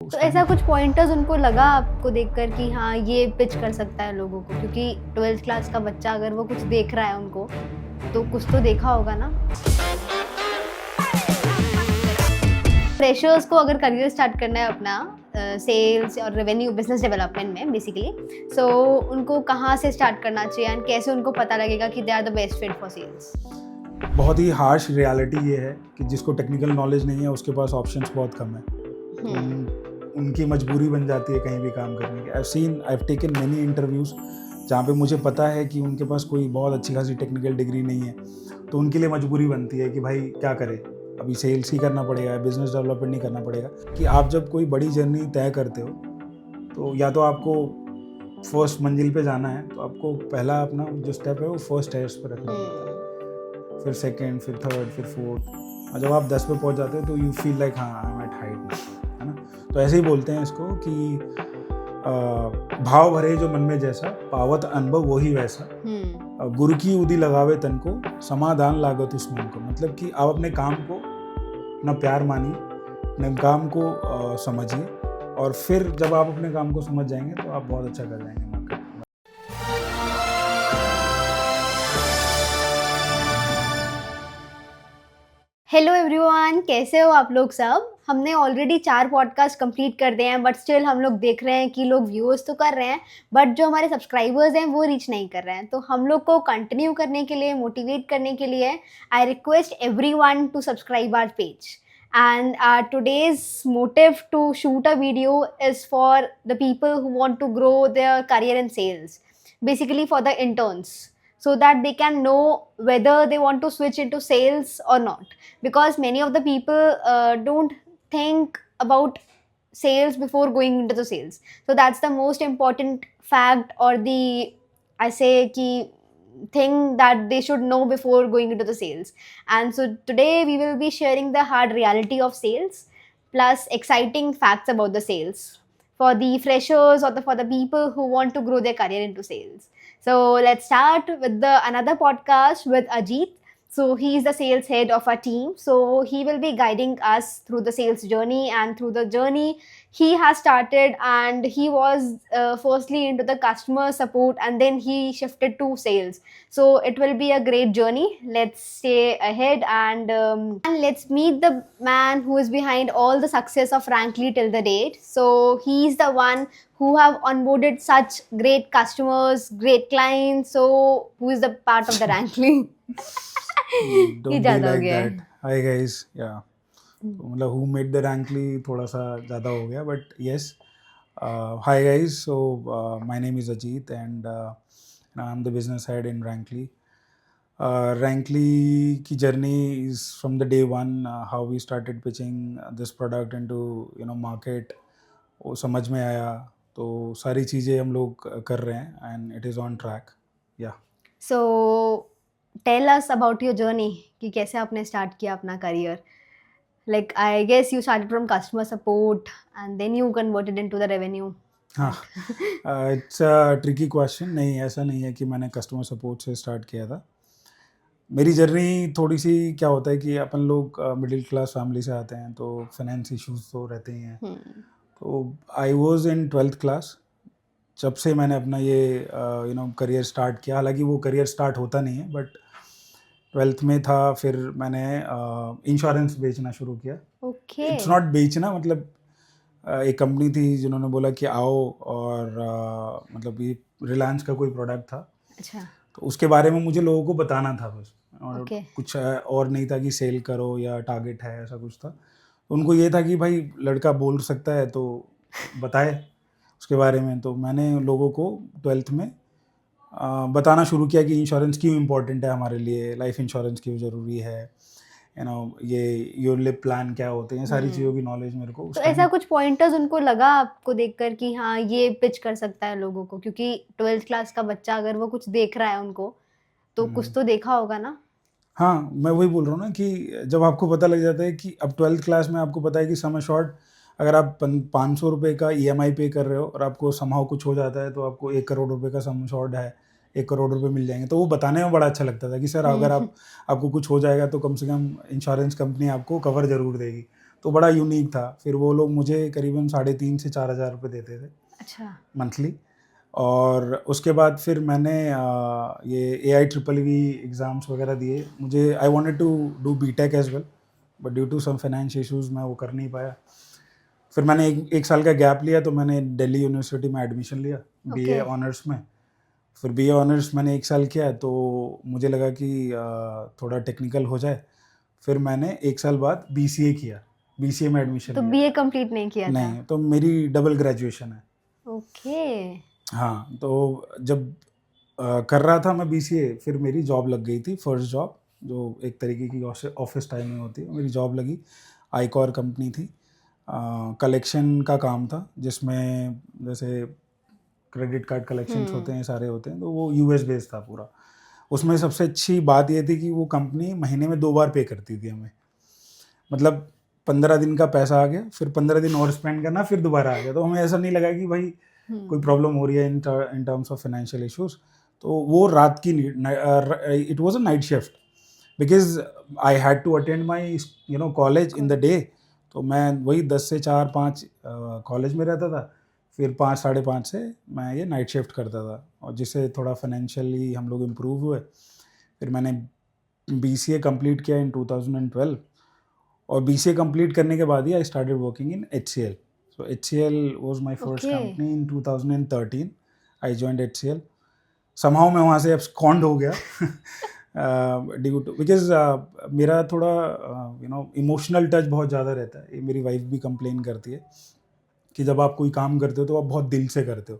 उस तो टाइम ऐसा कुछ पॉइंटर्स उनको लगा आपको देखकर कि हाँ ये पिच कर सकता है लोगों को, क्योंकि 12th क्लास का बच्चा अगर वो कुछ देख रहा है उनको, तो कुछ तो देखा होगा ना। फ्रेशर्स को अगर करियर स्टार्ट करना है अपना सेल्स और रेवेन्यू बिजनेस डेवलपमेंट में बेसिकली, सो उनको कहाँ से स्टार्ट करना चाहिए एंड कैसे उनको पता लगेगा कि they are the best fit for sales. बहुत ही हार्श रियलिटी ये है कि जिसको टेक्निकल नॉलेज नहीं है उसके पास ऑप्शंस बहुत कम है, तो उनकी मजबूरी बन जाती है कहीं भी काम करने की। I have taken many interviews जहाँ पे मुझे पता है कि उनके पास कोई बहुत अच्छी खासी टेक्निकल डिग्री नहीं है, तो उनके लिए मजबूरी बनती है कि भाई क्या करें, अभी सेल्स ही करना पड़ेगा, बिजनेस डेवलपमेंट नहीं करना पड़ेगा। कि आप जब कोई बड़ी जर्नी तय करते हो तो या तो आपको फर्स्ट मंजिल पे जाना है, तो आपको पहला अपना जो स्टेप है वो फर्स्ट स्टेयर्स पे रखना पड़ता है, फिर सेकंड, फिर थर्ड, फिर फोर्थ, और जब आप 10 पे पहुंच जाते हो तो यू फील लाइक हाँ I am at height now, है ना। तो ऐसे ही बोलते हैं इसको कि भाव भरे जो मन में जैसा, पावत अनुभव वही वैसा, गुरु की उदी लगावे तन को, समाधान लागत उस मन को। मतलब कि आप अपने काम को अपना प्यार मानिए, अपने काम को समझिए, और फिर जब आप अपने काम को समझ जाएंगे तो आप बहुत अच्छा कर जाएंगे मार्केट में। हेलो एवरीवन, कैसे हो आप लोग सब। हमने ऑलरेडी 4 पॉडकास्ट कंप्लीट कर दिए हैं, बट स्टिल हम लोग देख रहे हैं कि लोग व्यूअर्स तो कर रहे हैं, बट जो हमारे सब्सक्राइबर्स हैं वो रीच नहीं कर रहे हैं। तो हम लोग को कंटिन्यू करने के लिए, मोटिवेट करने के लिए, I request everyone to subscribe our page. And today's motive to shoot a video is for the people who want to grow their career in sales, basically for the interns, so that they can know whether they want to switch into sales or not, because many of the people don't think about sales before going into the sales. So that's the most important fact, or the, I say, key thing that they should know before going into the sales. And so today we will be sharing the hard reality of sales plus exciting facts about the sales for the freshers or for the people who want to grow their career into sales. So let's start with the another podcast with Ajit. So he is the sales head of our team. So he will be guiding us through the sales journey, and through the journey he has started, and he was firstly into the customer support, and then he shifted to sales. So it will be a great journey. Let's stay ahead, and let's meet the man who is behind all the success of Rankly till the date. So he's the one who have onboarded such great customers, great clients. So who is the part of the Rankly? ये don't be ज्यादा हो like गया that. Hi guys, या तो मतलब who made the रैंकली थोड़ा सा ज़्यादा हो गया, but yes. Hi guys, so my name is Ajit and I am the business head in Rankly. Rankly की journey is from the day one, how we started pitching this product into market, वो समझ में आया, तो सारी चीज़ें हम लोग कर रहे हैं and it is on track, या। So tell us about your journey, कि कैसे आपने स्टार्ट किया अपना career. Like I guess you started from customer support and then you converted into the revenue. हाँ, इट्स अ ट्रिकी क्वेश्चन। नहीं, ऐसा नहीं है कि मैंने कस्टमर सपोर्ट से स्टार्ट किया था। मेरी जर्नी थोड़ी सी क्या होता है कि अपन लोग मिडिल क्लास फैमिली से आते हैं, तो फाइनेंस इश्यूज तो रहते ही हैं। तो I was in 12th class जब से मैंने अपना ये करियर स्टार्ट किया। हालांकि वो करियर स्टार्ट होता नहीं है, बट 12th में था, फिर मैंने इंश्योरेंस बेचना शुरू किया। Okay. इट्स नॉट बेचना, मतलब एक कंपनी थी जिन्होंने बोला कि आओ, और मतलब ये रिलायंस का कोई प्रोडक्ट था। अच्छा. तो उसके बारे में मुझे लोगों को बताना था बस, और Okay. कुछ और नहीं था कि सेल करो या टारगेट है, ऐसा कुछ था। उनको ये था कि भाई लड़का बोल सकता है तो बताए उसके बारे में। तो मैंने लोगों को 12th में बताना शुरू किया कि इंश्योरेंस क्यों इम्पोर्टेंट है हमारे लिए, लाइफ इंश्योरेंस क्यों ज़रूरी है, ये योर लिप प्लान क्या होते हैं, सारी चीज़ों की नॉलेज मेरे को तो ऐसा कुछ पॉइंटर्स उनको लगा आपको देखकर कि हाँ ये पिच कर सकता है लोगों को, क्योंकि 12th क्लास का बच्चा अगर वो कुछ देख रहा है उनको, तो कुछ तो देखा होगा ना। हाँ, मैं वही बोल रहा हूँ ना कि जब आपको पता लग जाता है कि अब 12th क्लास में आपको पता है कि सम अश्योर्ड अगर आप 500 रुपये का EMI पे कर रहे हो और आपको समहाउ कुछ हो जाता है, तो आपको 1 करोड़ रुपये का सम अश्योर्ड है, 1 करोड़ रुपये मिल जाएंगे। तो वो बताने में बड़ा अच्छा लगता था कि सर अगर आपको कुछ हो जाएगा तो कम से कम इंश्योरेंस कंपनी आपको कवर ज़रूर देगी। तो बड़ा यूनिक था। फिर वो लोग मुझे करीबन 3,500 से 4,000 रुपये देते थे अच्छा। मंथली। और उसके बाद फिर मैंने ये AIEEE एग्ज़ाम्स वगैरह दिए। मुझे I wanted to do BTech as well, but due to some finance issues मैं वो कर नहीं पाया। फिर मैंने एक साल का गैप लिया, तो मैंने दिल्ली यूनिवर्सिटी में एडमिशन लिया BA ऑनर्स में। फिर BA ऑनर्स मैंने 1 साल किया, तो मुझे लगा कि थोड़ा टेक्निकल हो जाए। फिर मैंने 1 साल बाद BCA किया, BCA में एडमिशन तो लिया। BA कंप्लीट नहीं किया था? नहीं, तो मेरी डबल ग्रेजुएशन है। ओके। हाँ, तो जब कर रहा था मैं BCA, फिर मेरी जॉब लग गई थी, फर्स्ट जॉब, जो एक तरीके की ऑफिस टाइमिंग होती है। मेरी जॉब लगी, आईकॉर कंपनी थी। कलेक्शन का काम था, जिसमें जैसे क्रेडिट कार्ड कलेक्शंस होते हैं, सारे होते हैं, तो वो US बेस्ड था पूरा। उसमें सबसे अच्छी बात ये थी कि वो कंपनी महीने में 2 बार पे करती थी हमें। मतलब 15 दिन का पैसा आ गया, फिर 15 दिन और स्पेंड करना, फिर दोबारा आ गया। तो हमें ऐसा नहीं लगा कि भाई कोई प्रॉब्लम हो रही है in terms of financial issues. तो वो रात की it was a night shift, because I had to attend my college in the day. तो मैं वही 10 से 4-5 कॉलेज में रहता था, फिर 5 साढ़े 5 से मैं ये नाइट शिफ्ट करता था, और जिससे थोड़ा फाइनेंशियली हम लोग इम्प्रूव हुए। फिर मैंने BCA कंप्लीट किया इन 2012, और BCA कंप्लीट करने के बाद ही I started working in HCL. So HCL was my first company in 2013. I joined HCL. Somehow मैं वहाँ से abscond हो गया due to because मेरा थोड़ा इमोशनल टच बहुत ज़्यादा रहता है। ये मेरी वाइफ भी कंप्लेन करती है कि जब आप कोई काम करते हो तो आप बहुत दिल से करते हो,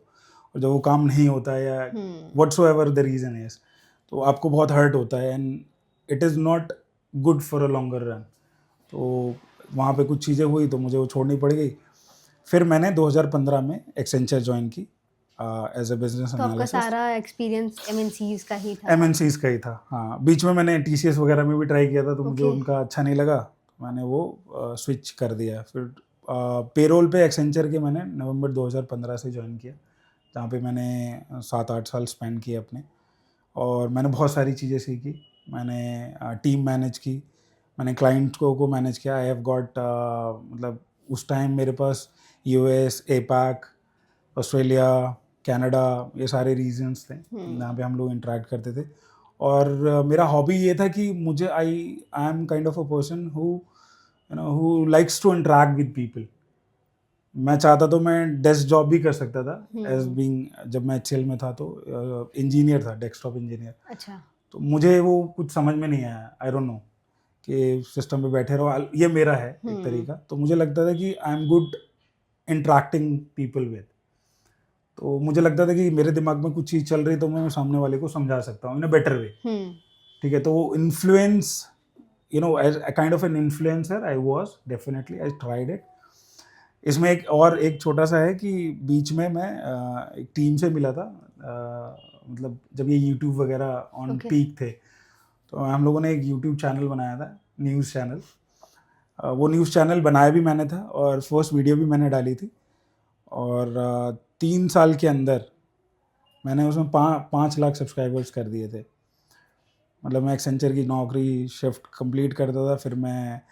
और जब वो काम नहीं होता है या whatsoever the reason is, तो आपको बहुत हर्ट होता है, and it is not good for a longer run. तो वहाँ पे कुछ चीज़ें हुई, तो मुझे वो छोड़नी पड़ गई। फिर मैंने 2015 में एक्सेंचर ज्वाइन की एज अ बिजनेस तो आपका एनालिस्ट। सारा एक्सपीरियंस MNCs का ही था? MNCs का ही था, हाँ। बीच में मैंने TCS वगैरह में भी ट्राई किया था, तो मुझे उनका अच्छा नहीं लगा, तो मैंने वो स्विच कर दिया। फिर पेरोल पे एक्सेंचर के मैंने नवंबर 2015 से ज्वाइन किया, जहाँ पे मैंने 7-8 साल स्पेंड किए अपने, और मैंने बहुत सारी चीज़ें सीखी। मैंने टीम मैनेज की, मैंने क्लाइंट को मैनेज किया। आई हैव गॉट मतलब उस टाइम मेरे पास US, APAC, ऑस्ट्रेलिया, कनाडा, ये सारे रीजन्स थे जहाँ पे हम लोग इंटरेक्ट करते थे। और मेरा हॉबी ये था कि मुझे I am kind of a person who likes to interact with people. मैं चाहता तो मैं डेस्क जॉब भी कर सकता था, एज बीइंग, जब मैं HCL में था तो इंजीनियर था, डेस्कटॉप इंजीनियर। अच्छा। तो मुझे वो कुछ समझ में नहीं आया, आई डोंट नो, कि सिस्टम पे बैठे रहो, ये मेरा है एक तरीका। तो मुझे लगता था कि I am good interacting people with. तो मुझे लगता था कि मेरे दिमाग में कुछ चीज़ चल रही, तो मैं सामने वाले को समझा सकता हूँ इन अ बेटर वे। ठीक है, तो influence, as a kind of an influencer I was, definitely I tried it. इसमें एक छोटा सा है कि बीच में मैं एक टीम से मिला था, मतलब जब ये यूट्यूब वगैरह ऑन पीक थे, तो हम लोगों ने एक यूट्यूब चैनल बनाया था, न्यूज़ चैनल। वो न्यूज़ चैनल बनाया भी मैंने था, और फर्स्ट वीडियो भी मैंने डाली थी। और 3 साल के अंदर मैंने उसमें 5 लाख सब्सक्राइबर्स कर दिए थे। मतलब मैं एक्सेंचर की नौकरी शिफ्ट कंप्लीट करता था, फिर मैं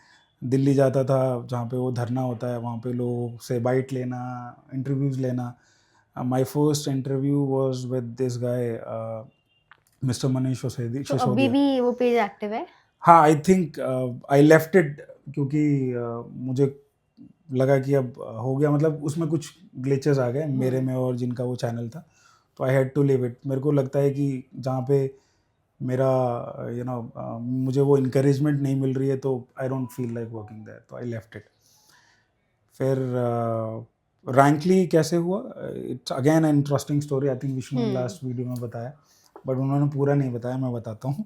दिल्ली जाता था, जहाँ पे वो धरना होता है, वहाँ पे लोगों से बाइट लेना, इंटरव्यूज़ लेना। My first interview was with this guy, mister Manish Sisodia. तो अभी भी वो पेज एक्टिव है? हाँ, आई थिंक आई लेफ्ट इट, क्योंकि मुझे लगा कि अब हो गया, मतलब उसमें कुछ ग्लिचेस आ गए मेरे में और जिनका वो चैनल था, तो I had to leave it. मेरे को लगता है कि जहाँ पे मेरा मुझे वो इनकरेजमेंट नहीं मिल रही है, तो I don't feel like working there, तो आई लेफ्ट इट। फिर रैंकली कैसे हुआ, it's again an interesting story. I think Vishnu ने लास्ट वीडियो में बताया, बट उन्होंने पूरा नहीं बताया, मैं बताता हूँ।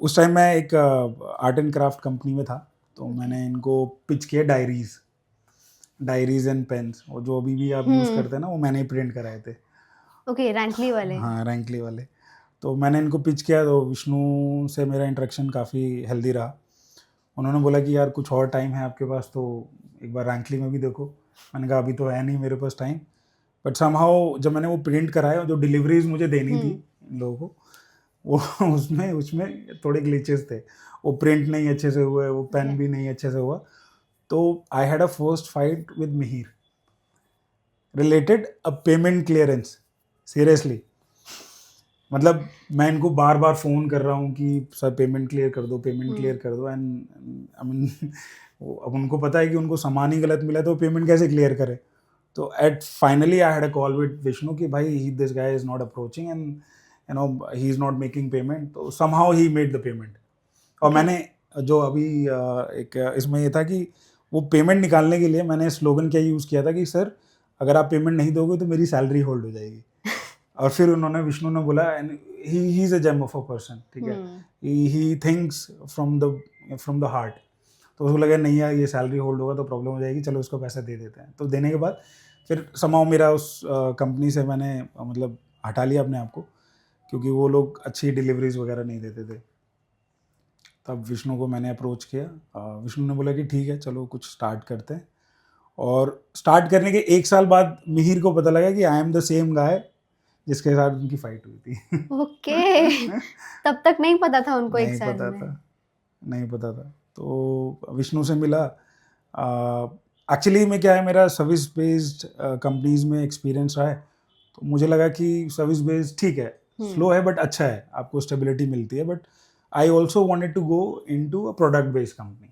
उस टाइम मैं एक आर्ट एंड क्राफ्ट कंपनी में था, तो मैंने इनको पिच किया डायरीज एंड पेन्स, और जो अभी भी आप यूज़ करते हैं ना, वो मैंने ही प्रिंट कराए थे। ओके, रैंकली वाले? हाँ, रैंकली वाले। तो मैंने इनको पिच किया, तो विष्णु से मेरा इंटरेक्शन काफ़ी हेल्दी रहा। उन्होंने बोला कि यार कुछ और टाइम है आपके पास, तो एक बार रैंकली में भी देखो। मैंने कहा अभी तो है नहीं मेरे पास टाइम, बट समहाउ जब मैंने वो प्रिंट कराया, जो डिलीवरीज मुझे देनी थी इन लोगों को, वो उसमें थोड़े ग्लिचेस थे। वो प्रिंट नहीं अच्छे से हुए, वो पेन भी नहीं अच्छे से हुआ, तो I had a first fight with Mihir related a payment clearance. Seriously, मतलब मैं इनको बार बार फ़ोन कर रहा हूँ कि सर पेमेंट क्लियर कर दो, पेमेंट क्लियर कर दो. एंड आई मीन अब उनको पता है कि उनको सामान ही गलत मिला तो पेमेंट कैसे क्लियर करे. तो at finally I had a call with Vishnu कि भाई this guy is not approaching and you know he is not making payment. तो somehow he made the payment. और मैंने जो अभी एक इसमें ये था कि वो पेमेंट निकालने के लिए मैंने स्लोगन क्या यूज़ किया था कि सर अगर आप पेमेंट नहीं दोगे तो मेरी सैलरी होल्ड हो जाएगी. और फिर उन्होंने विष्णु ने बोला and he is a gem of a person. ठीक है, he thinks from the heart. तो उसको लगा नहीं यार ये सैलरी होल्ड होगा तो प्रॉब्लम हो जाएगी, चलो उसको पैसा दे देते हैं. तो देने के बाद फिर समाओ मेरा उस कंपनी से मैंने मतलब हटा लिया अपने आप को, क्योंकि वो लोग अच्छी डिलीवरीज वगैरह नहीं देते थे. तब विष्णु को मैंने अप्रोच किया. विष्णु ने बोला कि ठीक है चलो कुछ स्टार्ट करते हैं. और स्टार्ट करने के 1 साल बाद मिहिर को पता लगा कि I am the same guy जिसके साथ उनकी फाइट हुई थी. ओके. तब तक नहीं पता था उनको 1 नहीं साल पता में. था, नहीं पता था. तो विष्णु से मिला. एक्चुअली में क्या है, मेरा सर्विस बेस्ड कंपनीज में एक्सपीरियंस रहा है. तो मुझे लगा कि सर्विस बेस्ड ठीक है, स्लो है बट अच्छा है, आपको स्टेबिलिटी मिलती है. But I also wanted to go in to a product based company,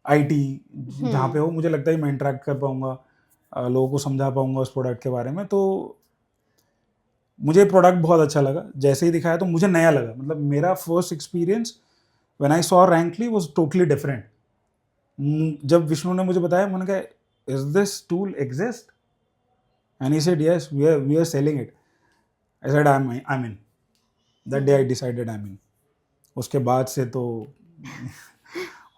IT, जहाँ पे हो मुझे लगता है मैं इंटरेक्ट कर पाऊँगा, लोगों को समझा पाऊँगा उस प्रोडक्ट के बारे में. तो मुझे प्रोडक्ट बहुत अच्छा लगा. जैसे ही दिखाया तो मुझे नया लगा. मतलब मेरा first experience when I saw Rankly was totally different. जब विष्णु ने मुझे बताया मैंने कहा is this tool exist and he said yes we are selling it. I said I am in. That day I decided I am in. उसके बाद से तो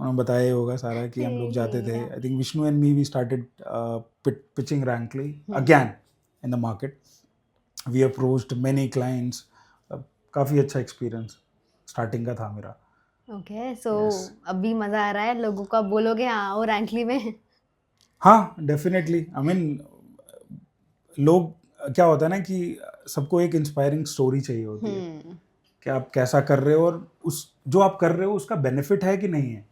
उन्होंने बताया ही होगा सारा कि हम लोग जाते थे. I think Vishnu and me we started pitching Rankly again in the market. We approached many clients. काफ़ी अच्छा एक्सपीरियंस स्टार्टिंग का था मेरा. ओके, सो अभी मज़ा आ रहा है लोगों को, आप बोलोगे हाँ वो रैंकली में. हाँ डेफिनेटली. आई मीन लोग क्या होता है ना कि सबको एक इंस्पायरिंग स्टोरी चाहिए होती है कि आप कैसा कर रहे हो और उस जो आप कर रहे हो उसका बेनिफिट है कि नहीं है.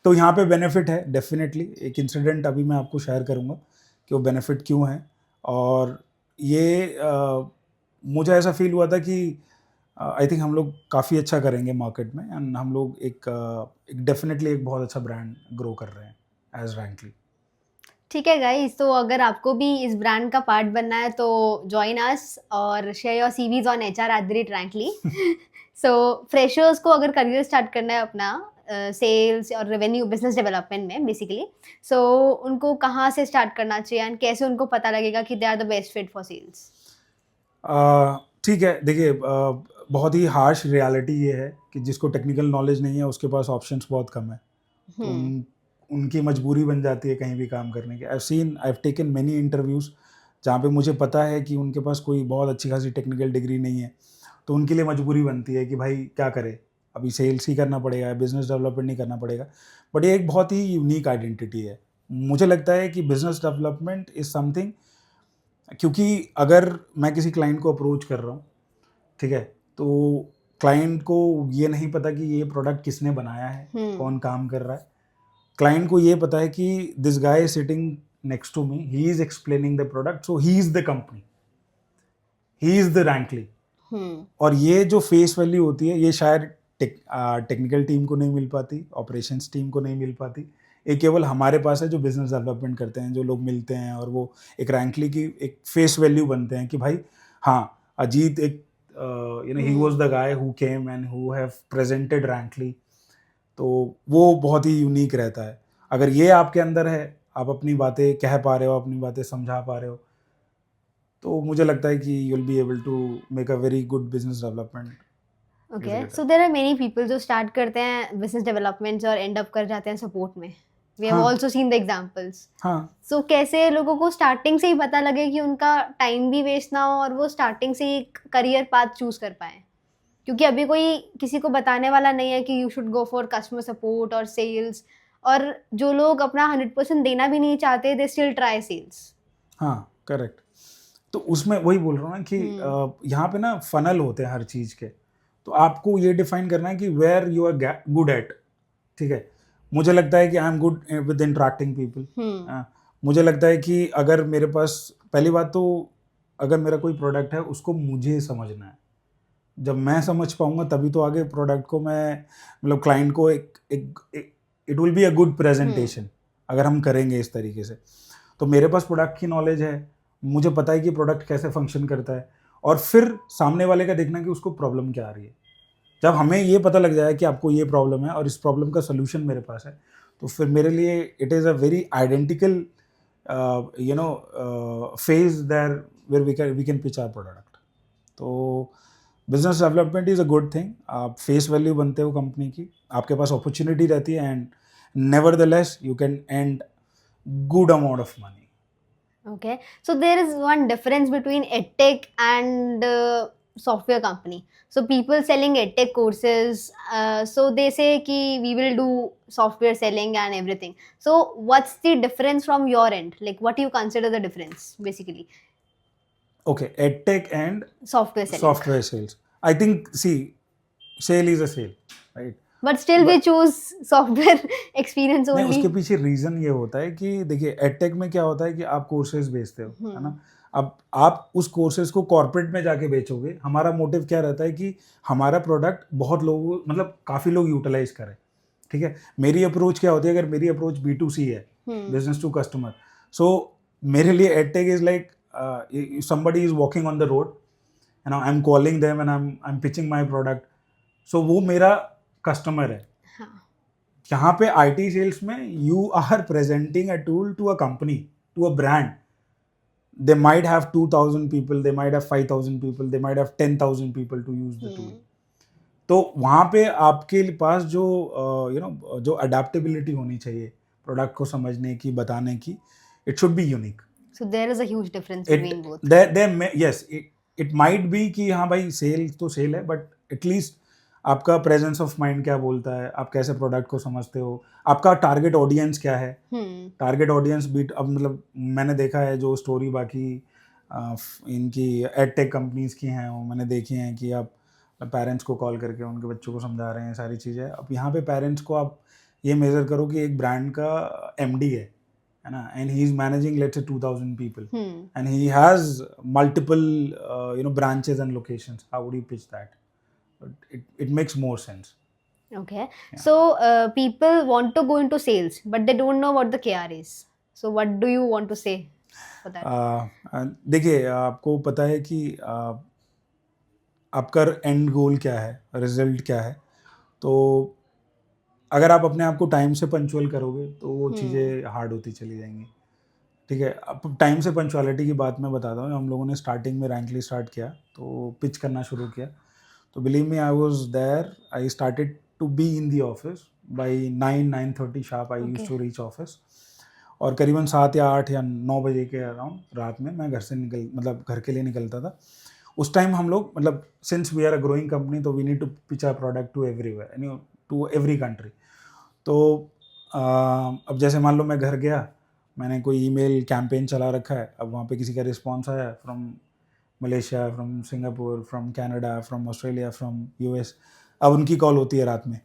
तो यहाँ पे बेनिफिट है डेफिनेटली. एक इंसिडेंट अभी मैं आपको शेयर करूँगा कि वो बेनिफिट क्यों है. और ये मुझे ऐसा फील हुआ था कि आई थिंक हम लोग काफ़ी अच्छा करेंगे मार्केट में एंड हम लोग एक डेफिनेटली एक बहुत अच्छा ब्रांड ग्रो कर रहे हैं एज रैंकली. ठीक है गाइस, तो अगर आपको भी इस ब्रांड का पार्ट बनना है तो जॉइन अस और share your CVs on HR@Rankly. So freshers को अगर करियर स्टार्ट करना है अपना सेल्स और रेवेन्यू बिजनेस डेवलपमेंट में बेसिकली, सो उनको कहाँ से स्टार्ट करना चाहिए एंड कैसे उनको पता लगेगा कि they are the best fit for sales? ठीक है, देखिए बहुत ही हार्श रियलिटी ये है कि जिसको टेक्निकल नॉलेज नहीं है उसके पास ऑप्शंस बहुत कम है. तो उनकी मजबूरी बन जाती है कहीं भी काम करने की. I have taken many interviews जहाँ पे मुझे पता है कि उनके पास कोई बहुत अच्छी खासी टेक्निकल डिग्री नहीं है. तो उनके लिए मजबूरी बनती है कि भाई क्या करे, अभी सेल्स ही करना पड़ेगा, बिजनेस डेवलपमेंट नहीं करना पड़ेगा. बट ये एक बहुत ही यूनिक आइडेंटिटी है. मुझे लगता है कि बिजनेस डेवलपमेंट इज़ समथिंग, क्योंकि अगर मैं किसी क्लाइंट को अप्रोच कर रहा हूँ, ठीक है, तो क्लाइंट को ये नहीं पता कि ये प्रोडक्ट किसने बनाया है, कौन काम कर रहा है. क्लाइंट को ये पता है कि this guy is sitting next to me, he is explaining the product, so he is the company, he is the Rankly. और ये जो फेस वैल्यू होती है ये शायद टेक्निकल टीम को नहीं मिल पाती, ऑपरेशंस टीम को नहीं मिल पाती. ये केवल हमारे पास है जो बिजनेस डेवलपमेंट करते हैं, जो लोग मिलते हैं और वो एक रैंकली की एक फेस वैल्यू बनते हैं कि भाई हाँ अजीत एक ही was the guy who came and who have presented Rankly. तो वो बहुत ही यूनिक रहता है. अगर ये आपके अंदर है, आप अपनी बातें कह पा रहे हो, अपनी बातें समझा पा रहे हो, तो मुझे लगता है कि you will be able to make a very good business development. Okay, so there are many people जो स्टार्ट करते हैं बिजनेस डेवलपमेंट और एंड अप कर जाते हैं सपोर्ट में. We have also seen the examples. हाँ, सो कैसे लोगों को स्टार्टिंग से ही पता लगे कि उनका टाइम भी वेस्ट ना हो और वो स्टार्टिंग से ही करियर पाथ चूज कर पाए, क्योंकि अभी कोई किसी को बताने वाला नहीं है कि you should go for customer support और सेल्स. और जो लोग अपना 100% देना भी नहीं चाहते, दे स्टिल ट्राई सेल्स. हाँ करेक्ट. तो उसमें वही बोल रहा हूँ ना कि यहाँ पे ना फनल होते हैं हर चीज़ के. तो आपको ये डिफाइन करना है कि where you are good at. ठीक है, मुझे लगता है कि I am good with interacting people. मुझे लगता है कि अगर मेरे पास, पहली बात तो अगर मेरा कोई प्रोडक्ट है उसको मुझे समझना है, जब मैं समझ पाऊंगा तभी तो आगे प्रोडक्ट को मैं मतलब क्लाइंट को एक it will be a good presentation अगर हम करेंगे इस तरीके से। तो मेरे पास प्रोडक्ट की नॉलेज है, मुझे पता है कि प्रोडक्ट कैसे फंक्शन करता है, और फिर सामने वाले का देखना कि उसको प्रॉब्लम क्या आ रही है। जब हमें ये पता लग जाए कि आपको ये प्रॉब्लम है और इस प्रॉब्लम का सोल्यूशन मेरे पास है, तो फिर मेरे लिए it is a very identical phase there where we can pitch our product. तो business development is a good thing. आप फेस वैल्यू बनते हो कंपनी की, आपके पास अपॉर्चुनिटी रहती है, and nevertheless you can and good amount of money. Okay, so there is one difference between edtech and software company. So people selling edtech courses, so they say ki we will do software selling and everything. So what's the difference from your end? Like what do you consider the difference basically? Okay, edtech and Software selling. software sales. I think, see, sale is a sale, right? But still we choose software experience नहीं, only. उसके पीछे reason ये होता है कि देखिए edtech में क्या होता है कि आप कोर्सेज बेचते हो, है ना। अब आप उस कोर्सेज को कॉर्पोरेट में जाके बेचोगे, हमारा मोटिव क्या रहता है कि हमारा प्रोडक्ट बहुत लोग, मतलब काफ़ी लोग यूटिलाइज करें, ठीक है। मेरी अप्रोच क्या होती है, अगर मेरी अप्रोच B2C है, बिजनेस टू कस्टमर, सो मेरे लिए edtech is like somebody is walking on the road, you know, I'm calling them and I'm pitching my product, so वो मेरा कस्टमर है। यहाँ पे IT सेल्स में you are presenting a tool to a company, to a brand. They might have 2000 people, they might have 5000 people, they might have 10,000 people to use the tool. तो वहाँ पे आपके पास जो जो अडेप्टेबिलिटी होनी चाहिए प्रोडक्ट को समझने की, बताने की, it should be unique. So there is a huge difference between both. Yes, it might be कि हाँ भाई सेल तो सेल है, बट एटलीस्ट आपका प्रेजेंस ऑफ माइंड क्या बोलता है, आप कैसे प्रोडक्ट को समझते हो, आपका टारगेट ऑडियंस क्या है। टारगेट ऑडियंस बीट, अब मतलब मैंने देखा है जो स्टोरी बाकी इनकी एडटेक कंपनीज की हैं, वो मैंने देखी हैं कि आप पेरेंट्स को कॉल करके उनके बच्चों को समझा रहे हैं सारी चीज़ें। अब यहाँ पे पेरेंट्स को आप ये मेज़र करो कि एक ब्रांड का MD है ना, and he is managing let's say 2000 people, and he has multiple branches and locations. How would you pitch that? It makes more sense. Okay, so people want to go into sales but they don't know what the KR is. So what do you want to say for that? देखिए, आपको पता है कि आपका and गोल क्या है, result क्या है। तो अगर आप अपने आप को टाइम से पंचुअल करोगे तो वो चीज़ें हार्ड होती चली जाएंगी, ठीक है। अब टाइम से पंचुअलिटी की बात मैं बताता हूँ। हम लोगों ने स्टार्टिंग में रैंकली स्टार्ट किया, तो पिच करना शुरू किया, तो believe me, I was there, I started to be in the office by 9-9:30 sharp. I used to reach office, और करीबन 7 या 8 या 9 बजे के अराउंड रात में मैं घर से मतलब घर के लिए निकलता था। उस टाइम हम लोग, मतलब since we are a growing company, तो we need to pitch our product to everywhere, to every country. तो अब जैसे मान लो मैं घर गया, मैंने कोई ईमेल कैंपेन चला रखा है, अब वहाँ पे किसी का रिस्पॉन्स आया from Malaysia, from Singapore, from Canada, from Australia, from US, अब उनकी कॉल होती है रात में।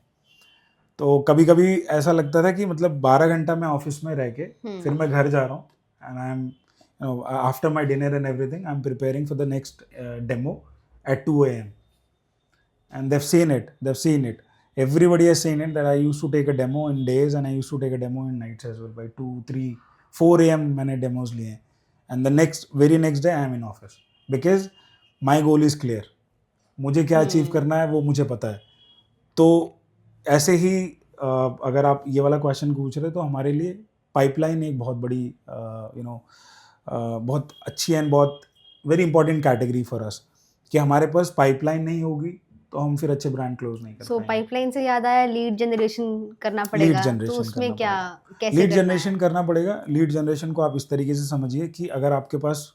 तो कभी कभी ऐसा लगता था कि मतलब 12 घंटा मैं ऑफिस में रह के फिर मैं घर जा रहा हूँ, and I M after my dinner and everything, I am preparing for the next demo at 2 AM, and they've seen it. Everybody has seen it that I used to take a demo in days and I used to take a demo in nights as well. By 2, 3, 4 AM मैंने demos लिए हैं, and the very next day I am in office because my goal is clear. मुझे क्या achieve करना है वो मुझे पता है। तो ऐसे ही अगर आप ये वाला क्वेश्चन पूछ रहे, तो हमारे लिए पाइपलाइन एक बहुत बड़ी बहुत अच्छी एंड बहुत very important category for us, कि हमारे पास पाइपलाइन नहीं होगी तो हम फिर अच्छे ब्रांड क्लोज नहीं कर पाएंगे। सो पाइपलाइन से याद आया, लीड जनरेशन करना पड़ेगा। तो उसमें क्या, कैसे लीड जनरेशन करना पड़ेगा? लीड जनरेशन को आप इस तरीके से समझिए कि अगर आपके पास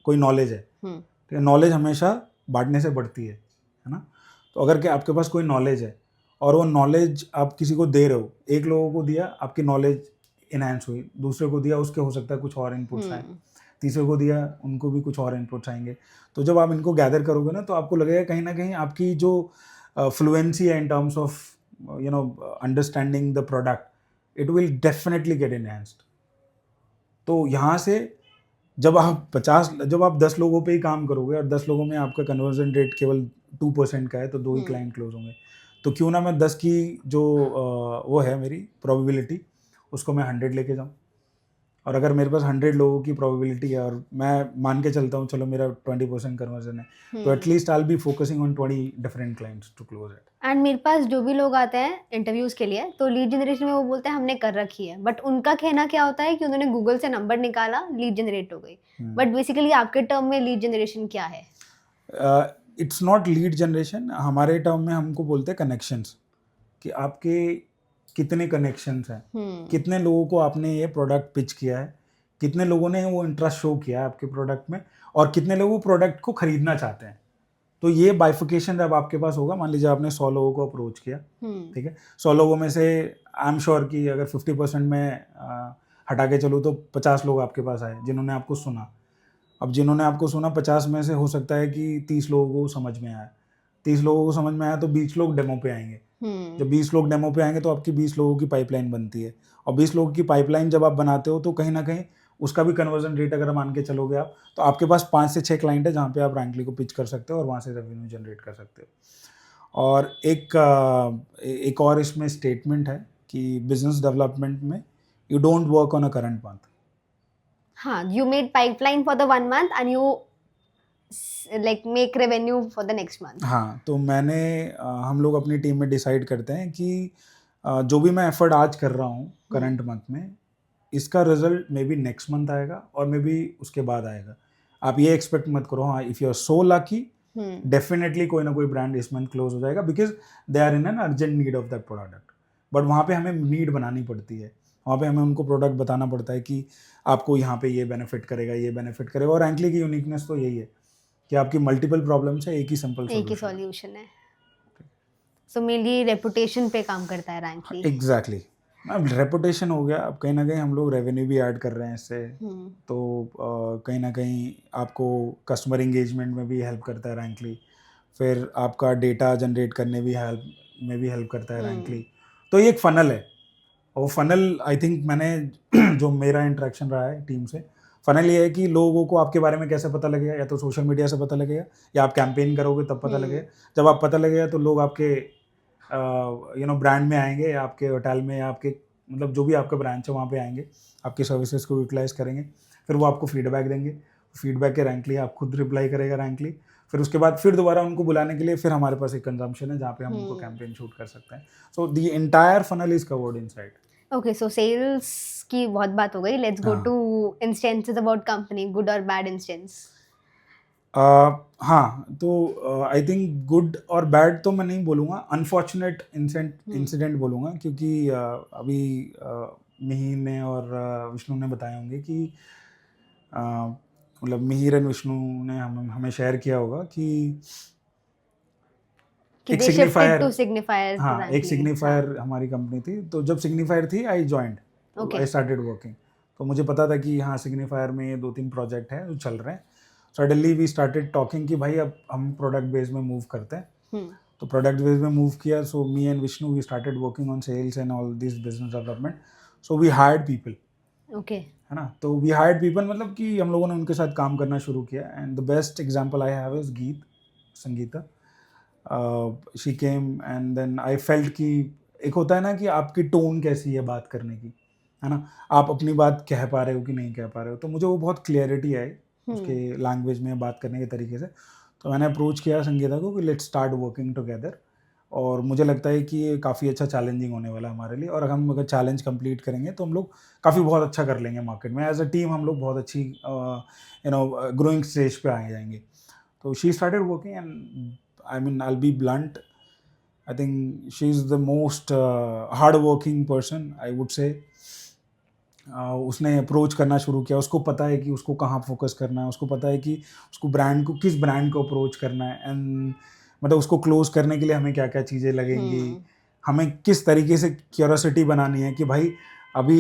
कोई नॉलेज है, तो नॉलेज हमेशा बांटने से बढ़ती है ना। तो अगर कि आपके पास कोई नॉलेज है और वो नॉलेज आप किसी को दे रहे हो, एक लोगों को दिया, आपकी नॉलेज इनहेंस हुई, दूसरे को दिया, उसके हो सकता है कुछ और इनपुट्स आए, तीसरे को दिया, उनको भी कुछ और इनपुट्स आएंगे। तो जब आप इनको गैदर करोगे ना, तो आपको लगेगा कहीं ना कहीं आपकी जो फ्लुएंसी है in terms of understanding the product, it will definitely get enhanced. तो यहाँ से जब आप 10 लोगों पे ही काम करोगे और 10 लोगों में आपका कन्वर्जन रेट केवल 2% का है, तो 2 ही क्लाइंट क्लोज होंगे. तो क्यों ना मैं 10 की जो वो है मेरी प्रोबेबिलिटी, उसको मैं 100 लेके जाऊँ. और अगर मेरे पास 100 लोगों की प्रोबेबिलिटी है और मैं मान के चलता हूँ चलो मेरा 20% कन्वर्जन है, तो at least I will be focusing on 20 different clients to close it. And मेरे पास जो भी लोग आते हैं इंटरव्यूज के लिए, तो लीड जनरेशन में वो बोलते हैं हमने कर रखी है, बट उनका कहना क्या होता है कि उन्होंने गूगल से नंबर निकाला, लीड जनरेट हो गई. बट बेसिकली आपके टर्म में लीड जनरेशन क्या है? It's not lead generation. हमारे टर्म में हमको बोलते हैं कनेक्शंस, कि आपके कितने कनेक्शंस हैं, कितने लोगों को आपने ये प्रोडक्ट पिच किया है, कितने लोगों ने वो इंटरेस्ट शो किया है आपके प्रोडक्ट में, और कितने लोग वो प्रोडक्ट को खरीदना चाहते हैं. तो ये बाइफिकेशन जब आपके पास होगा, मान लीजिए आपने 100 लोगों को अप्रोच किया, ठीक है, 100 लोगों में से आई एम श्योर कि अगर 50% में हटा के चलूँ तो 50 लोग आपके पास आए जिन्होंने आपको सुना. अब जिन्होंने आपको सुना 50 में से हो सकता है कि 30 लोगों को समझ में आया. 30 लोगों को समझ में आया तो 20 लोग डेमो पे आएंगे. जब 20 लोग डेमो पे आएंगे तो आपकी 20 लोगों की पाइपलाइन बनती है. और 20 लोगों की पाइपलाइन जब आप बनाते हो तो कहीं ना कहीं उसका भी कन्वर्जन रेट अगर मान के चलोगे आप, तो आपके पास 5 से 6 क्लाइंट है जहाँ पे आप रैंकली को पिच कर सकते हो और वहाँ से रेवेन्यू जनरेट कर सकते हो. और एक और इसमें स्टेटमेंट है कि बिजनेस डेवलपमेंट में you don't work on a current month. हाँ, you made pipeline for the 1 month and you like make revenue for the next month. हाँ, तो हम लोग अपनी टीम में डिसाइड करते हैं कि जो भी मैं एफर्ट आज कर रहा हूँ करंट मंथ में, इसका result may be next month आएगा और मे बी उसके बाद आएगा. आप ये एक्सपेक्ट मत करो हाँ if you are so lucky definitely कोई ना कोई ब्रांड इस मंथ क्लोज हो जाएगा, because they are in an urgent need of that product. But वहाँ पे हमें नीड बनानी पड़ती है, वहाँ पे हमें उनको प्रोडक्ट बताना पड़ता है कि आपको यहाँ पे ये बेनिफिट करेगा, ये बेनिफिट करेगा. और रैंकली की यूनिकनेस तो यही है कि आपकी मल्टीपल प्रॉब्लम्स है, एक ही सॉल्यूशन है. सो मेनली रेपुटेशन पे काम करता है रैंकली. एग्जैक्टली. अब रेपुटेशन हो गया, अब कहीं ना कहीं हम लोग रेवेन्यू भी ऐड कर रहे हैं इससे, तो कहीं ना कहीं आपको कस्टमर इंगेजमेंट में भी हेल्प करता है रैंकली. फिर आपका डेटा जनरेट करने भी हेल्प करता है रैंकली. तो ये एक फ़नल है, और फनल आई थिंक मैंने जो मेरा इंटरेक्शन रहा है टीम से, फनल ये है कि लोगों को आपके बारे में कैसे पता लगेगा, या तो सोशल मीडिया से पता लगेगा या आप कैंपेन करोगे तब पता लगेगा. जब आप पता लगेगा तो लोग आपके ब्रांड में आएंगे, या आपके होटल में, या आपके मतलब जो भी आपका ब्रांच है वहाँ पे आएंगे, आपकी सर्विसेज को यूटिलाइज करेंगे. फिर वो आपको फीडबैक देंगे, फीडबैक के रैंकली आप खुद रिप्लाई करेगा रैंकली. फिर उसके बाद फिर दोबारा उनको बुलाने के लिए फिर हमारे पास एक कंजम्पशन है जहाँ पे हम उनको कैंपेन शूट कर सकते हैं. So the entire funnel is covered inside. Okay, so sales की बहुत बात हो गई. Let's go to instances about company, good और बैड इंस्टेंस. हाँ, तो आई थिंक गुड और बैड तो मैं नहीं बोलूँगा, अनफॉर्चुनेट इंसिडेंट बोलूँगा, क्योंकि अभी मिहिर ने और विष्णु ने बताए होंगे कि मतलब मिहिर एंड विष्णु ने हमें शेयर किया होगा कि एक सिग्निफायर, हाँ एक सिग्निफायर हमारी कंपनी थी. तो जब सिग्निफायर थी I joined, I started working. तो मुझे पता था कि हाँ सिग्निफायर में 2-3 प्रोजेक्ट हैं जो चल रहे हैं. सडनली वी स्टार्टेड टॉकिंग कि भाई अब हम प्रोडक्ट बेस में मूव करते हैं. तो प्रोडक्ट बेस में मूव किया. So me and Vishnu we started working on sales and all this business development. So we hired people. Okay, है ना. तो वी हायर्ड पीपल मतलब कि हम लोगों ने उनके साथ काम करना शुरू किया. And the best example I have is Sangeeta. She came and then I felt कि एक होता है ना कि आपकी टोन कैसी है बात करने की, है ना, आप अपनी बात कह पा रहे हो कि नहीं कह पा रहे हो. तो मुझे वो बहुत क्लियरिटी आई उसके लैंग्वेज में बात करने के तरीके से. तो मैंने अप्रोच किया संगीता को कि लेट्स स्टार्ट वर्किंग टुगेदर. और मुझे लगता है कि ये काफ़ी अच्छा चैलेंजिंग होने वाला है हमारे लिए. और हम अगर चैलेंज कंप्लीट करेंगे तो हम लोग काफ़ी बहुत अच्छा कर लेंगे मार्केट में. एज अ टीम हम लोग बहुत अच्छी ग्रोइंग स्टेज पे आ जाएंगे. तो she started working and I mean, I'll be blunt. I think she's the most hard-working person, I would say. उसने अप्रोच करना शुरू किया. उसको पता है कि उसको कहाँ फोकस करना है, उसको पता है कि उसको किस ब्रांड को अप्रोच करना है, एंड मतलब उसको क्लोज करने के लिए हमें क्या क्या चीज़ें लगेंगी, हमें किस तरीके से क्यूरोसिटी बनानी है कि भाई अभी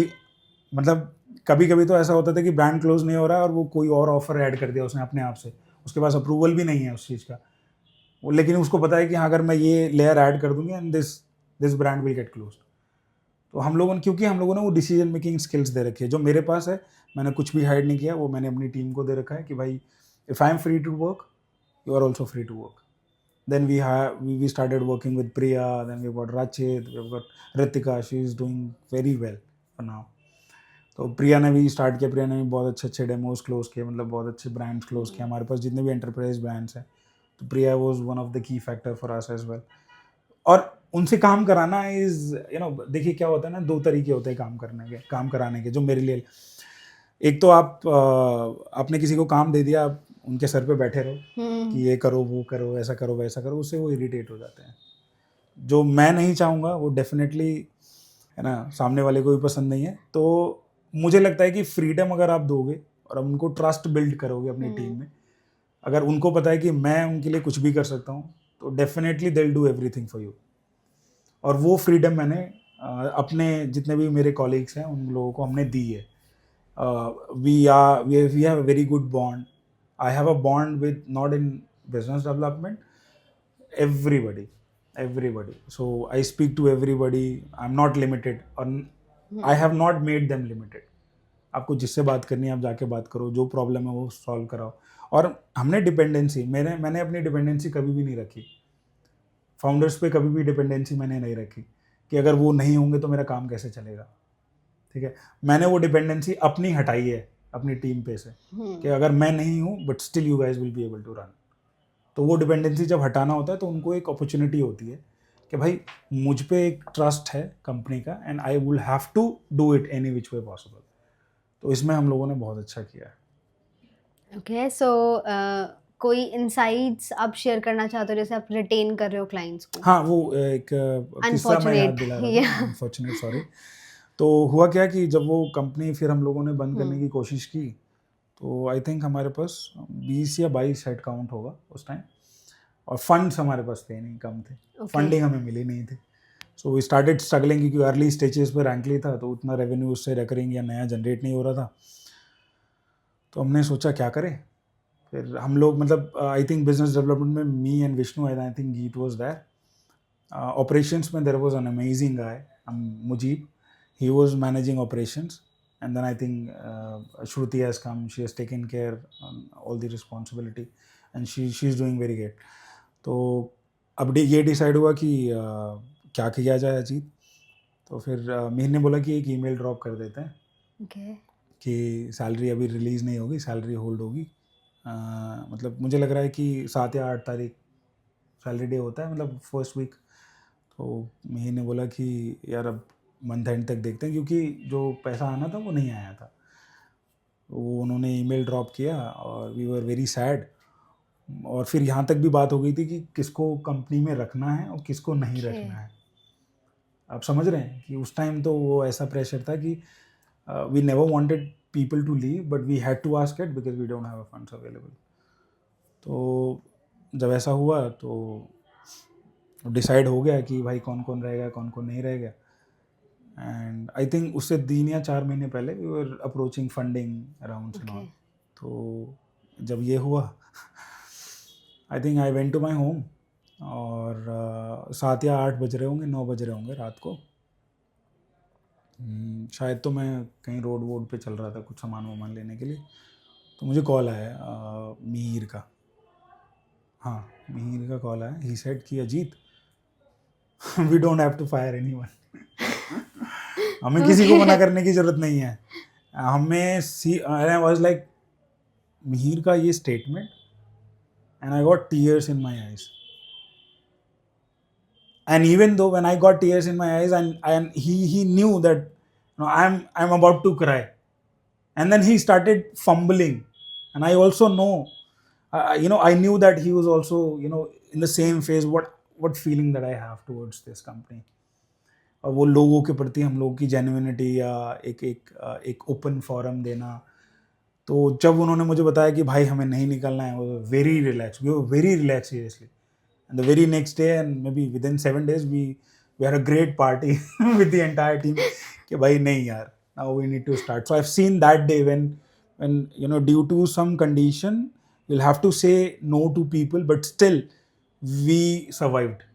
मतलब कभी कभी तो ऐसा होता था कि ब्रांड क्लोज नहीं हो रहा है और वो कोई और ऑफर ऐड कर दिया उसने अपने आप से, उसके पास अप्रूवल भी नहीं है उस चीज़ का. लेकिन उसको पता है कि हाँ अगर मैं ये लेयर ऐड कर दूंगी and this this brand will get closed. तो हम लोगों ने, क्योंकि हम लोगों ने वो डिसीजन मेकिंग स्किल्स दे रखी है जो मेरे पास है, मैंने कुछ भी हाइड नहीं किया, वो मैंने अपनी टीम को दे रखा है कि भाई if I am free to work, you are also free to work. Then we started working with Priya, then we've got Rachit, we've got Ritika, she is doing very well for now. तो प्रिया ने भी start किया, प्रिया ने भी बहुत अच्छे अच्छे demos close किए, मतलब बहुत अच्छे ब्रांड्स क्लोज किए हमारे पास जितने भी एंटरप्राइज ब्रांड्स हैं। तो Priya was one of the key factor for us as well. और उनसे काम कराना इज देखिए क्या होता है ना, दो तरीके होते हैं काम कराने के जो मेरे लिए। एक तो आपने किसी को काम दे दिया, आप उनके सर पे बैठे रहो कि ये करो वो करो ऐसा करो वैसा करो, उससे वो इरिटेट हो जाते हैं। जो मैं नहीं चाहूँगा वो डेफिनेटली है ना सामने वाले को भी पसंद नहीं है। तो मुझे लगता है कि फ्रीडम अगर आप दोगे और उनको ट्रस्ट बिल्ड करोगे अपनी टीम में, अगर उनको पता है कि मैं उनके लिए कुछ भी कर सकता हूँ, तो definitely they will do everything for you. और वो फ्रीडम मैंने अपने जितने भी मेरे कॉलीग्स हैं उन लोगों को हमने दी है। we have a very good bond. I have a bond with, not in business development, everybody. So I speak to everybody. I'm not limited, और I have not made them limited. आपको जिससे बात करनी है आप जाके बात करो, जो प्रॉब्लम है वो सॉल्व कराओ। और हमने डिपेंडेंसी, मैंने अपनी डिपेंडेंसी कभी भी नहीं रखी, फाउंडर्स पे कभी भी डिपेंडेंसी मैंने नहीं रखी कि अगर वो नहीं होंगे तो मेरा काम कैसे चलेगा। ठीक है, मैंने वो डिपेंडेंसी अपनी हटाई है अपनी टीम पे से कि अगर मैं नहीं हूँ but still you guys will be able to run. तो वो डिपेंडेंसी जब हटाना होता है तो उनको एक अपॉर्चुनिटी होती है कि भाई मुझ पे एक ट्रस्ट है कंपनी का and I will have to do it any which way possible. तो इसमें हम लोगों ने बहुत अच्छा किया है। ओके, सो कोई इनसाइट्स आप शेयर करना चाहते हो जैसे आप रिटेन कर रहे हो क्लाइंट्स को? हाँ, वो एक किस्सा मैं याद दिला रहा था, अनफॉर्चुनेट, सॉरी। तो हुआ क्या कि जब वो कंपनी फिर हम लोगों ने बंद करने की कोशिश की, तो आई थिंक हमारे पास 20 या 22 हेड काउंट होगा उस टाइम, और फंड्स हमारे पास थे नहीं, कम थे, फंडिंग हमें मिली नहीं थी। सो वी स्टार्टेड स्ट्रगलिंग, क्योंकि अर्ली स्टेजेस पर रैंकली था तो उतना रेवेन्यू उससे रिकरिंग या नया जनरेट नहीं हो रहा था। तो हमने सोचा क्या करें। फिर हम लोग, मतलब आई थिंक बिजनेस डेवलपमेंट में me and Vishnu, I think Geet was there, operations में there was an amazing guy Mujeeb, he was managing operations, and then I think Shruti has come, she has taken care on all the responsibility and she's doing very great. तो अब ये decide हुआ कि क्या किया जाए अजीत। तो फिर मीर ने बोला कि एक ईमेल ड्रॉप कर देते हैं कि सैलरी अभी रिलीज़ नहीं होगी, सैलरी होल्ड होगी। मतलब मुझे लग रहा है कि 7 या 8 तारीख सैलरी डे होता है, मतलब फर्स्ट वीक। तो मीर ने बोला कि यार अब मंथ एंड तक देखते हैं, क्योंकि जो पैसा आना था वो नहीं आया था। वो उन्होंने ईमेल ड्रॉप किया और वी वर वेरी सैड। और फिर यहाँ तक भी बात हो गई थी कि किसको कंपनी में रखना है और किसको नहीं रखना है। आप समझ रहे हैं कि उस टाइम तो वो ऐसा प्रेशर था कि we never wanted people to leave but we had to ask it because we don't have funds available. तो जब ऐसा हुआ तो डिसाइड हो गया कि भाई कौन कौन रहेगा कौन कौन नहीं रहेगा। एंड आई थिंक उससे 3 या 4 महीने पहले we were approaching funding rounds and all. तो जब ये हुआ I think I went to my home, और 7 या 8 बज रहे होंगे, 9 बज रहे होंगे रात को। शायद तो मैं कहीं रोड वोड पे चल रहा था कुछ सामान वामान लेने के लिए। तो मुझे कॉल आया मीर का, हाँ मीर का कॉल आया। ही सेड कि Ajit we don't have to fire anyone, हमें किसी को मना करने की जरूरत नहीं है। हमें आई वाज लाइक मीर का ये statement and I got tears in my eyes. And even though when I got tears in my eyes and he knew that I'm about to cry, and then he started fumbling, and I also know I knew that he was also in the same phase what feeling that I have towards this company, और वो लोगों के प्रति हम लोगों की genuinity या एक ओपन फोरम देना। तो जब उन्होंने मुझे बताया कि भाई हमें नहीं निकलना है, वो very relax seriously. And the very next day and maybe within 7 days we had a great party with the entire team कि भाई नहीं यार, now we need to start. So I've seen that day when due to some condition you'll have to say no to people, but still we survived.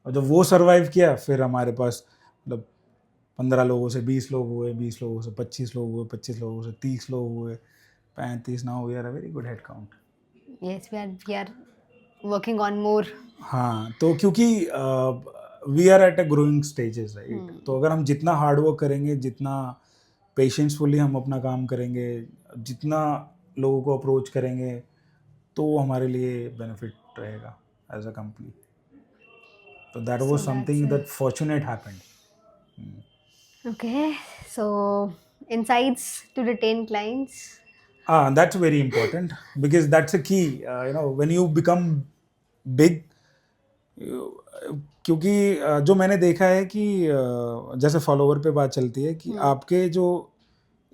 और जब वो survive किया फिर हमारे पास मतलब 15 लोगों से 20 लोग हुए, 20 लोगों से 25 लोग हुए, 25 लोगों से 30 लोग हुए, 35, now we are a very good headcount. Yes, we are working on more. हाँ, तो क्योंकि we are at a growing stages right, तो अगर हम जितना हार्ड वर्क करेंगे, जितना पेशेंसफुली हम अपना काम करेंगे, जितना लोगों को अप्रोच करेंगे, तो वो हमारे लिए बेनिफिट रहेगा एज अ कंपनी। तो that So was something that's that fortunate happened. okay. So insights to retain clients. That's very important because that's a key. When you become big, क्योंकि जो मैंने देखा है कि जैसे फॉलोवर पे बात चलती है कि आपके जो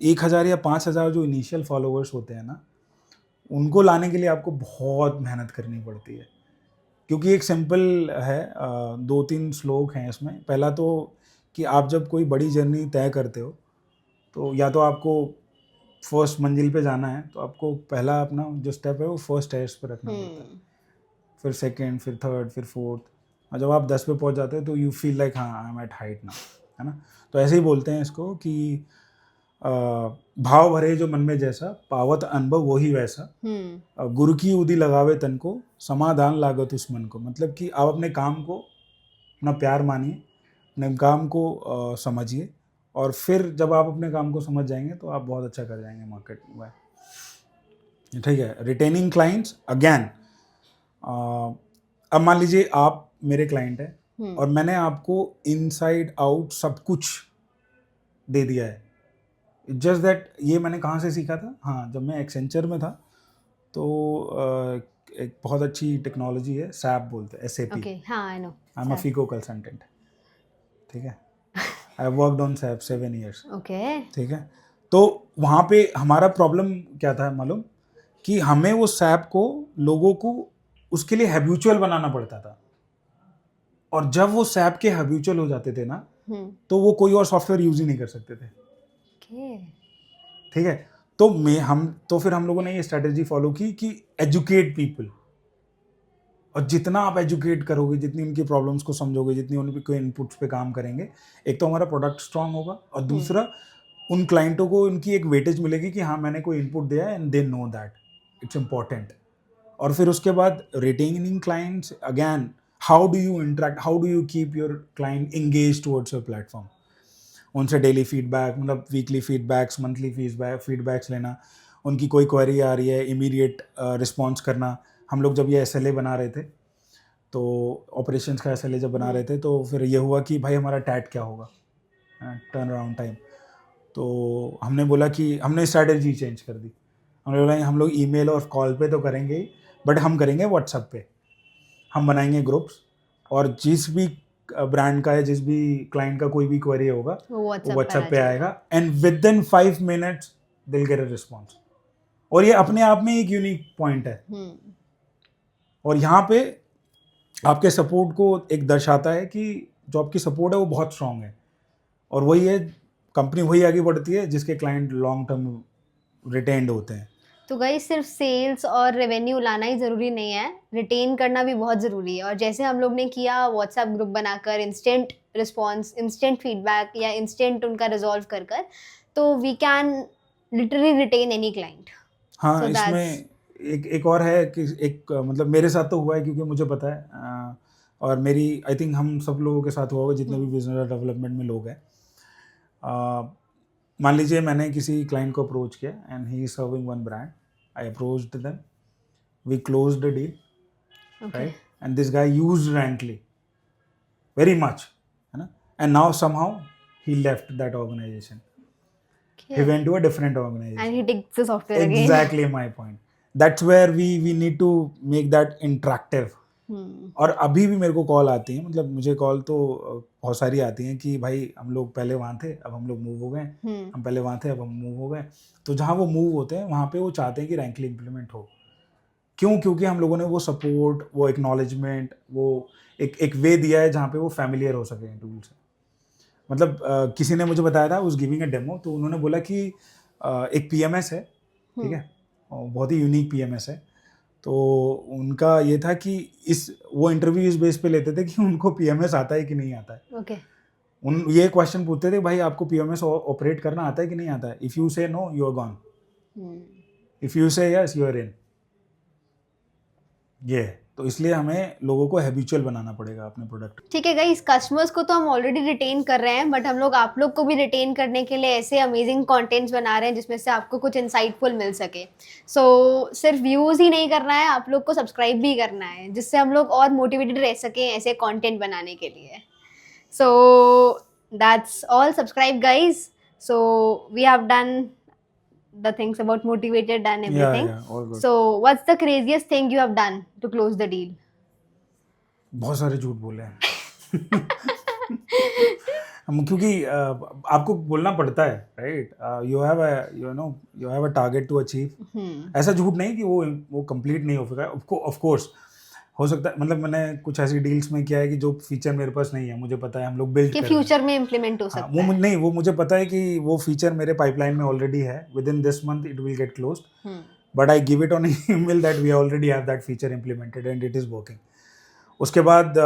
1,000 या 5,000 जो इनिशियल फॉलोवर्स होते हैं ना, उनको लाने के लिए आपको बहुत मेहनत करनी पड़ती है। क्योंकि एक सिंपल है, 2-3 श्लोक हैं इसमें। पहला तो कि आप जब कोई बड़ी जर्नी तय करते हो, तो या तो आपको फर्स्ट मंजिल पे जाना है, तो आपको पहला अपना जो स्टेप है वो फर्स्ट स्टेज पे रखना पड़ता है, फिर सेकंड, फिर थर्ड, फिर फोर्थ, और जब आप 10 पे पहुंच जाते हो तो यू फील लाइक हाँ I am at height now, है ना। तो ऐसे ही बोलते हैं इसको कि भाव भरे जो मन में जैसा, पावत अनुभव वही वैसा, गुरु की उदी लगावे तन को, समाधान लागत उस मन को। मतलब कि आप अपने काम को अपना प्यार मानिए, अपने काम को समझिए, और फिर जब आप अपने काम को समझ जाएंगे तो आप बहुत अच्छा कर जाएंगे मार्केट में। ठीक है, रिटेनिंग क्लाइंट्स अगेन, अब मान लीजिए आप मेरे क्लाइंट हैं और मैंने आपको इनसाइड आउट सब कुछ दे दिया है। जस्ट दैट ये मैंने कहाँ से सीखा था? हाँ, जब मैं एक्सेंचर में था तो एक बहुत अच्छी टेक्नोलॉजी है, सैप बोलते हैं, SAP। Okay, हाँ, I know. I am a FICO consultant, ठीक है। I worked on SAP 7 years, Okay. ठीक है। तो वहाँ पे हमारा प्रॉब्लम क्या था मालूम, कि हमें वो सैप को, लोगों को उसके लिए हैबिचुअल बनाना पड़ता था, और जब वो सैप के हैबिचुअल हो जाते थे ना, तो वो कोई और सॉफ्टवेयर यूज ही नहीं कर सकते थे। Okay. ठीक है, तो फिर हम लोगों ने ये स्ट्रेटेजी फॉलो की कि एजुकेट पीपल, और जितना आप एजुकेट करोगे, जितनी उनकी प्रॉब्लम्स को समझोगे, जितनी उनके इनपुट्स पे काम करेंगे, एक तो हमारा प्रोडक्ट स्ट्रांग होगा, और दूसरा उन क्लाइंटों को उनकी एक वेटेज मिलेगी कि हाँ मैंने कोई इनपुट दिया है and they know that it's important. और फिर उसके बाद retaining clients again, how do you interact, how do you keep your client engage towards your platform. उनसे डेली फीडबैक, मतलब वीकली फीडबैक्स, मंथली फीडबैक्स लेना, उनकी कोई क्वेरी आ रही है इमीडिएट रिस्पॉन्स करना। हम लोग जब ये SLA बना रहे थे, तो ऑपरेशंस का SLA जब बना रहे थे, तो फिर ये हुआ कि भाई हमारा टैट क्या होगा, टर्न अराउंड टाइम। तो हमने बोला कि हमने स्ट्रैटेजी चेंज कर दी। हमने बोला हम लोग ईमेल और कॉल पे तो करेंगे ही, बट हम करेंगे व्हाट्सएप पे। हम बनाएंगे ग्रुप्स, और जिस भी ब्रांड का है, जिस भी क्लाइंट का कोई भी क्वेरी होगा, वो व्हाट्सएप पे आएगा, and with in 5 minutes they will get a response. और ये अपने आप में एक यूनिक पॉइंट है, और यहाँ पे आपके सपोर्ट को एक दर्शाता है कि जो आपकी सपोर्ट है वो बहुत स्ट्रांग है, और वही है, कंपनी वही आगे बढ़ती है जिसके क्लाइंट लॉन्ग टर्म रिटेन्ड होते हैं। तो गाइस, सिर्फ सेल्स और रेवेन्यू लाना ही ज़रूरी नहीं है, रिटेन करना भी बहुत ज़रूरी है। और जैसे हम लोग ने किया व्हाट्सएप ग्रुप बनाकर, इंस्टेंट रिस्पॉन्स, इंस्टेंट फीडबैक या इंस्टेंट उनका रिजॉल्व कर कर, तो we can literally retain any client. हाँ, So इसमें एक और है कि एक मतलब मेरे साथ तो हुआ है, क्योंकि मुझे पता है, और मेरी आई थिंक हम सब लोगों के साथ हुआ होगा जितने भी बिजनेस डेवलपमेंट में लोग हैं। मान लीजिए मैंने किसी क्लाइंट को अप्रोच किया and he is serving one brand, I approached them, we closed the deal, right, and this guy used Rankly very much, है ना, and now somehow he left that organisation, he went to a different organization and he takes the software again. Exactly my point. That's where we need to make that interactive. और अभी भी मेरे को call आती है, मतलब मुझे call तो बहुत सारी आती हैं कि भाई हम लोग पहले वहाँ थे, अब हम लोग मूव हो गए, हम पहले वहाँ थे, अब हम मूव हो गए। तो जहाँ वो मूव होते हैं वहाँ पे वो चाहते हैं कि रैंकली इम्प्लीमेंट हो। क्यों? क्योंकि हम लोगों ने वो सपोर्ट, वो एक्नॉलेजमेंट, वो एक वे दिया है जहाँ पे वो फैमिलियर हो सके टूल से। मतलब किसी ने मुझे बताया था, उस गिविंग अ डेमो, तो उन्होंने बोला कि एक PMS है, ठीक है, बहुत ही यूनिक PMS है, तो उनका ये था कि वो इंटरव्यू इस बेस पे लेते थे कि उनको पीएमएस आता है कि नहीं आता है। ओके ये क्वेश्चन पूछते थे, भाई आपको पीएमएस ऑपरेट करना आता है कि नहीं आता है? If you say no, you are gone. If you say yes, you are in. ये है। तो इसलिए हमें लोगों को हैबिचुअल बनाना पड़ेगा अपने प्रोडक्ट। ठीक है गाइस, कस्टमर्स को तो हम ऑलरेडी रिटेन कर रहे हैं, बट हम लोग आप लोग को भी रिटेन करने के लिए ऐसे अमेजिंग कंटेंट्स बना रहे हैं जिसमें से आपको कुछ इंसाइटफुल मिल सके। सो सिर्फ व्यूज ही नहीं करना है, आप लोग को सब्सक्राइब भी करना है, जिससे हम लोग और मोटिवेटेड रह सकें ऐसे कंटेंट बनाने के लिए। So that's all, subscribe guys. So we have done the things about motivated and everything. all good. So what's the craziest thing you have done to close the deal? बहुत सारे झूठ बोले हैं। क्योंकि आपको बोलना पड़ता है, right? You have a target to achieve. ऐसा झूठ नहीं कि वो कंप्लीट नहीं हो सका। ऑफ कोर्स हो सकता है, मतलब मैंने कुछ ऐसी डील्स में किया है कि जो फीचर मेरे पास नहीं है, मुझे पता है हम लोग बिल्ड कि कर रहे हैं, फ्यूचर में इम्प्लीमेंट हो सकता है। नहीं, वो मुझे पता है कि वो फीचर मेरे पाइपलाइन में ऑलरेडी है, within this month it will get closed, but I give it on email that we already have that feature implemented and it is working. उसके बाद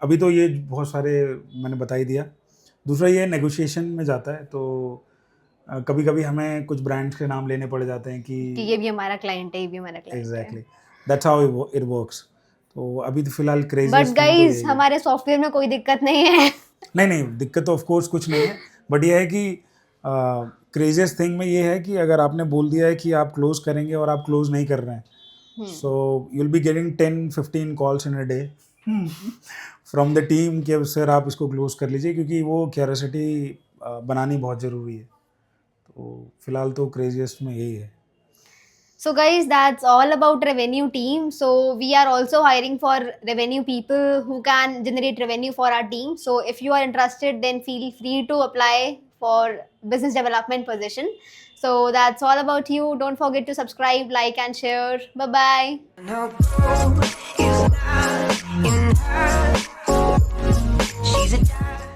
अभी तो ये बहुत सारे मैंने बता ही दिया। दूसरा ये नेगोशिएशन में जाता है, तो कभी कभी हमें कुछ ब्रांड्स के नाम लेने पड़ जाते हैं कि ये भी हमारा क्लाइंट है, ये भी हमारा क्लाइंट है। Exactly, that's how it works. तो अभी तो फिलहाल क्रेजी। बट गाइस, हमारे सॉफ्टवेयर में कोई दिक्कत नहीं है। नहीं, दिक्कत तो ऑफ कोर्स कुछ नहीं है, बट ये है कि क्रेजियस्ट थिंग में ये है कि अगर आपने बोल दिया है कि आप क्लोज करेंगे और आप क्लोज नहीं कर रहे हैं, so you will be getting 10-15 calls in a day from the team कि सर आप इसको क्लोज कर लीजिए, क्योंकि वो क्यूरियोसिटी बनानी बहुत ज़रूरी है। तो फिलहाल तो क्रेजियस्ट में यही है। So guys, that's all about revenue team. So we are also hiring for revenue people who can generate revenue for our team. So if you are interested, then feel free to apply for business development position. So that's all about you. Don't forget to subscribe, like and share. Bye bye.